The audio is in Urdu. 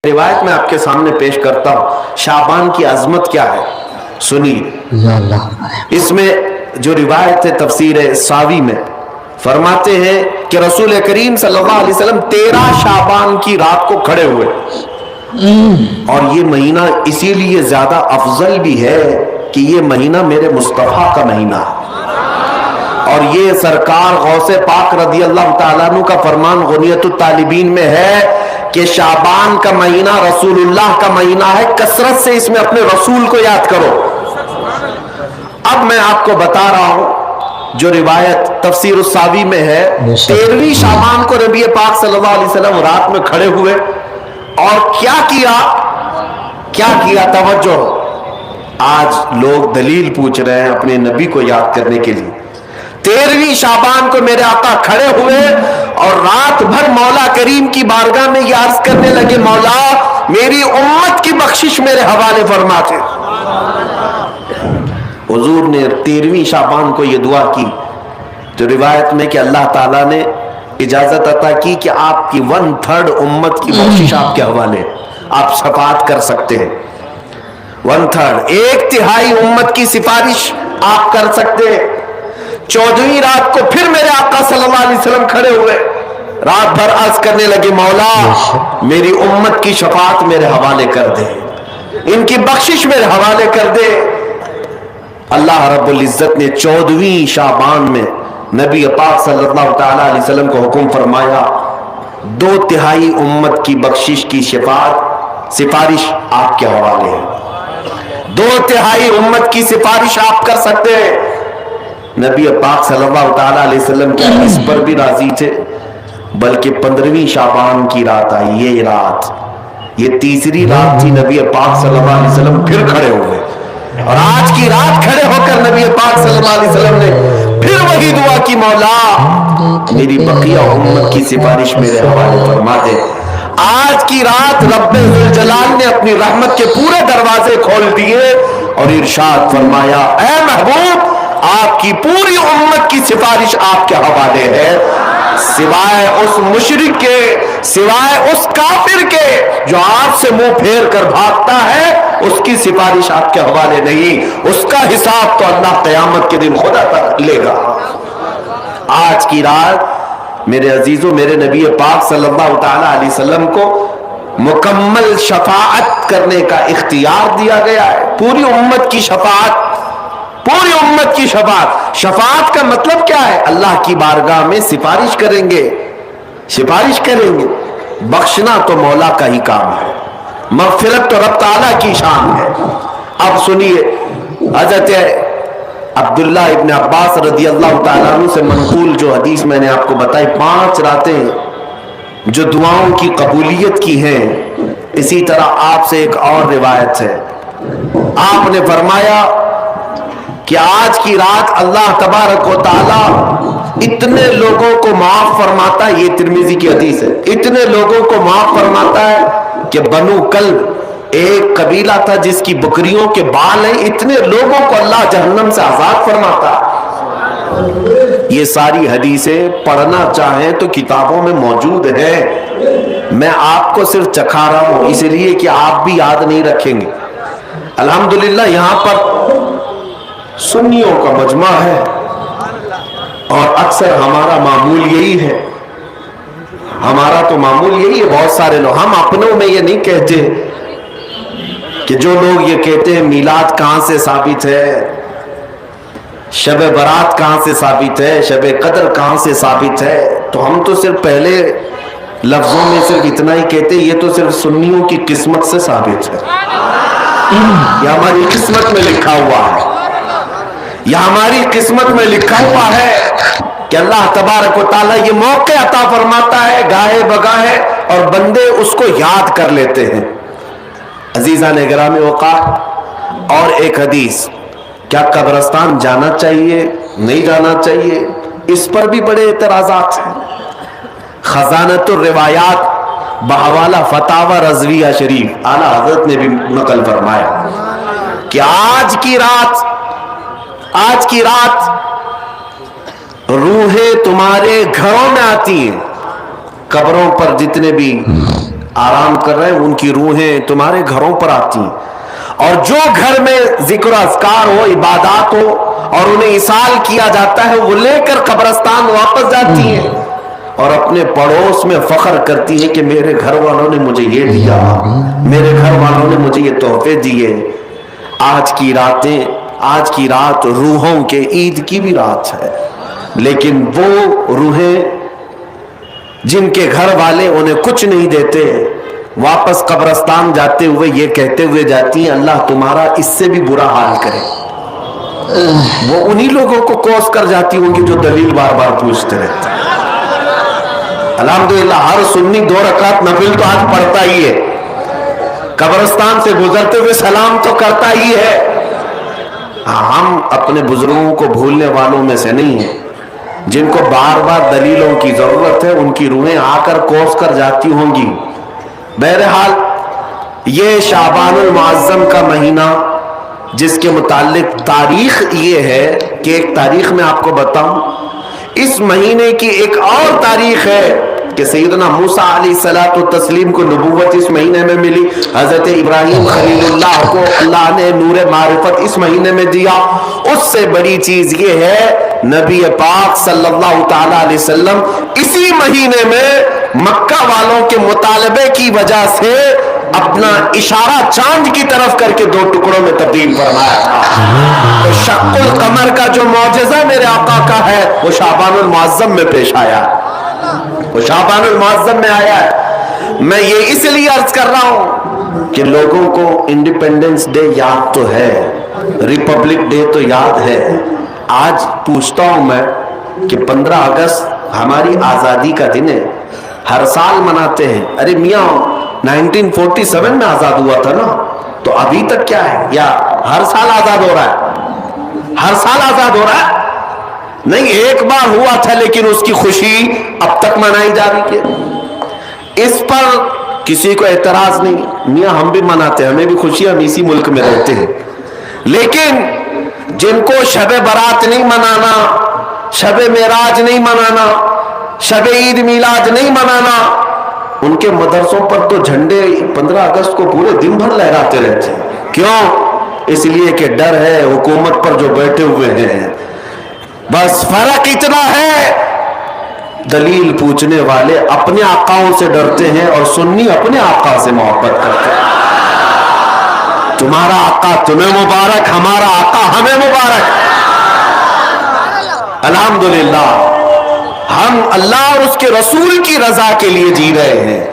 روایت میں آپ کے سامنے پیش کرتا ہوں. شعبان کی عظمت کیا ہے سنیے. اس میں جو روایت ہے تفسیر ساوی میں فرماتے ہیں کہ رسول کریم صلی اللہ علیہ وسلم 13 شعبان کی رات کو کھڑے ہوئے, اور یہ مہینہ اسی لیے زیادہ افضل بھی ہے کہ یہ مہینہ میرے مصطفیٰ کا مہینہ ہے, اور یہ سرکار غوث پاک رضی اللہ تعالیٰ عنہ کا فرمان غنیت الطالبین میں ہے کہ شعبان کا مہینہ رسول اللہ کا مہینہ ہے, کثرت سے اس میں اپنے رسول کو یاد کرو. اب میں آپ کو بتا رہا ہوں جو روایت تفسیر الساوی میں ہے, 13ویں شعبان کو نبی پاک صلی اللہ علیہ وسلم رات میں کھڑے ہوئے اور کیا کیا توجہ. آج لوگ دلیل پوچھ رہے ہیں اپنے نبی کو یاد کرنے کے لیے. 13ویں شعبان کو میرے آقا کھڑے ہوئے اور رات بھر مولا کریم کی بارگاہ میں یہ عرض کرنے لگے, مولا میری امت کی بخشش میرے حوالے فرما دے. حضور نے 13ویں شعبان کو یہ دعا کی جو روایت میں کہ اللہ تعالیٰ نے اجازت عطا کی کہ آپ کی 1/3 امت کی بخشش آپ کے حوالے, آپ شفاعت کر سکتے ہیں. 1/3 1/3 امت کی سفارش آپ کر سکتے ہیں. 14ویں رات کو پھر میرے آقا صلی اللہ علیہ وسلم کھڑے ہوئے, رات بھر عرض کرنے لگے, مولا میری امت کی شفاعت میرے حوالے کر دے, ان کی بخشش میرے حوالے کر دے. اللہ رب العزت نے 14ویں شعبان میں نبی پاک صلی اللہ تعالی علیہ وسلم کو حکم فرمایا 2/3 امت کی بخشش کی سفارش آپ کے حوالے ہے. 2/3 امت کی سفارش آپ کر سکتے ہیں. نبی پاک صلی اللہ تعالی علیہ وسلم کیا اس پر بھی راضی تھے, بلکہ 15ویں شعبان کی رات آئی, یہ تیسری رات تھی. نبی پاک صلی اللہ علیہ وسلم پھر کھڑے ہوئے, اور آج کی رات کھڑے ہو کر نبی پاک صلی اللہ علیہ وسلم نے پھر وہی دعا کی, مولا میری بقیہ امت کی سفارش میرے حوالے فرما دے. آج کی رات رب ذوالجلال نے اپنی رحمت کے پورے دروازے کھول دیے اور ارشاد فرمایا, اے محبوب آپ کی پوری امت کی سفارش آپ کے حوالے ہے, سوائے اس مشرک کے, سوائے اس کافر کے جو آپ سے منہ پھیر کر بھاگتا ہے, اس کی سفارش آپ کے حوالے نہیں. اس کا حساب تو اللہ قیامت کے دن خدا تک لے گا. آج کی رات میرے عزیزوں, میرے نبی پاک صلی اللہ تعالی علیہ وسلم کو مکمل شفاعت کرنے کا اختیار دیا گیا ہے. پوری امت کی شفاعت, پوری امت کی شفاعت. شفاعت کا مطلب کیا ہے؟ اللہ کی بارگاہ میں سفارش کریں گے, سفارش کریں گے. بخشنا تو مولا کا ہی کام ہے, مغفرت تو رب تعالیٰ کی شان ہے. اب سنیے, حضرت عبداللہ ابن عباس رضی اللہ تعالیٰ عنہ سے منقول جو حدیث میں نے آپ کو بتائی, 5 راتیں جو دعاؤں کی قبولیت کی ہیں, اسی طرح آپ سے ایک اور روایت ہے. آپ نے فرمایا کہ آج کی رات اللہ تبارک و تعالی اتنے لوگوں کو معاف فرماتا ہے, یہ ترمذی کی حدیث ہے, اتنے لوگوں کو معاف فرماتا ہے کہ بنو کلب ایک قبیلہ تھا جس کی بکریوں کے بال ہیں, اتنے لوگوں کو اللہ جہنم سے آزاد فرماتا ہے. یہ ساری حدیثیں پڑھنا چاہیں تو کتابوں میں موجود ہیں, میں آپ کو صرف چکھا رہا ہوں اس لیے کہ آپ بھی یاد نہیں رکھیں گے. الحمدللہ یہاں پر سنیوں کا مجمع ہے اور اکثر ہمارا معمول یہی ہے, ہمارا تو معمول یہی ہے. بہت سارے لوگ, ہم اپنوں میں یہ نہیں کہتے کہ جو لوگ یہ کہتے ہیں میلاد کہاں سے ثابت ہے, شب برات کہاں سے ثابت ہے, شب قدر کہاں سے ثابت ہے, تو ہم تو صرف پہلے لفظوں میں صرف اتنا ہی کہتے ہیں یہ تو صرف سنیوں کی قسمت سے ثابت ہے, یہ ہماری قسمت میں لکھا ہوا ہے, یہ ہماری قسمت میں لکھا ہوا ہے کہ اللہ تبارک و تعالیٰ یہ موقع عطا فرماتا ہے گاہے بگاہے, اور بندے اس کو یاد کر لیتے ہیں. عزیزان گرامی اوقات, اور ایک حدیث, کیا قبرستان جانا چاہیے نہیں جانا چاہیے, اس پر بھی بڑے اعتراضات ہیں. خزانۃ الروایات بحوالہ فتاوی رضویہ شریف اعلیٰ حضرت نے بھی نقل فرمایا کہ آج کی رات روحیں تمہارے گھروں میں آتی ہیں, قبروں پر جتنے بھی آرام کر رہے ہیں، ان کی روحیں تمہارے گھروں پر آتی ہیں، اور جو گھر میں ذکر اذکار ہو، عبادات ہو اور انہیں اصال کیا جاتا ہے، وہ لے کر قبرستان واپس جاتی ہیں اور اپنے پڑوس میں فخر کرتی ہے کہ میرے گھر والوں نے مجھے یہ دیا، میرے گھر والوں نے مجھے یہ تحفے دیے۔ آج کی رات روحوں کے عید کی بھی رات ہے، لیکن وہ روحیں جن کے گھر والے انہیں کچھ نہیں دیتے، واپس قبرستان جاتے ہوئے یہ کہتے ہوئے جاتی ہیں اللہ تمہارا اس سے بھی برا حال کرے۔ وہ انہی لوگوں کو کوس کر جاتی ہوں گی جو دلیل بار بار پوچھتے رہتے ہیں۔ الحمدللہ ہر سنی 2 رکعت نفل تو آج پڑھتا ہی ہے، قبرستان سے گزرتے ہوئے سلام تو کرتا ہی ہے۔ ہم اپنے بزرگوں کو بھولنے والوں میں سے نہیں ہیں، جن کو بار بار دلیلوں کی ضرورت ہے، ان کی روحیں آ کر کوس کر جاتی ہوں گی۔ بہرحال یہ شعبان المعظم کا مہینہ، جس کے متعلق تاریخ یہ ہے کہ ایک تاریخ میں آپ کو بتاؤں، اس مہینے کی ایک اور تاریخ ہے کہ سیدنا موسیٰ علیہ الصلوۃ والتسلیم کو نبوت اس مہینے میں ملی، حضرت ابراہیم خلیل اللہ کو اللہ نے نور معرفت اس مہینے میں دیا۔ اس سے بڑی چیز یہ ہے نبی پاک صلی اللہ تعالی علیہ وسلم اسی مہینے میں مکہ والوں کے مطالبے کی وجہ سے اپنا اشارہ چاند کی طرف کر کے 2 ٹکڑوں میں تبدیل فرمایا تھا۔ تو شق القمر کا جو معجزہ میرے آقا کا ہے وہ شعبان المعظم میں پیش آیا، وہ شعبان المعظم میں آیا ہے۔ میں یہ اس لیے عرض کر رہا ہوں کہ لوگوں کو انڈیپینڈنس ڈے یاد تو ہے، ریپبلک ڈے تو یاد ہے۔ آج پوچھتا ہوں میں کہ 15 اگست ہماری آزادی کا دن ہے، ہر سال مناتے ہیں۔ ارے میاں 1947 میں آزاد ہوا تھا نا، تو ابھی تک کیا ہے؟ یا ہر سال آزاد ہو رہا ہے؟ ہر سال آزاد ہو رہا ہے؟ نہیں، ایک بار ہوا تھا لیکن اس کی خوشی اب تک منائی جا رہی ہے۔ اس پر کسی کو اعتراض نہیں، میاں ہم بھی مناتے ہیں، ہمیں بھی خوشی، ہم اسی ملک میں رہتے ہیں۔ لیکن جن کو شب برات نہیں منانا، شب معراج نہیں منانا، شب عید میلاد نہیں منانا، ان کے مدرسوں پر تو جھنڈے 15 اگست کو پورے دن بھر لہراتے رہتے ہیں۔ کیوں؟ اس لیے کہ ڈر ہے حکومت پر جو بیٹھے ہوئے ہیں۔ بس فرق اتنا ہے، دلیل پوچھنے والے اپنے آقاؤں سے ڈرتے ہیں اور سنی اپنے آقا سے محبت کرتے ہیں۔ تمہارا آقا تمہیں مبارک، ہمارا آقا ہمیں مبارک۔ الحمدللہ ہم اللہ اور اس کے رسول کی رضا کے لیے جی رہے ہیں۔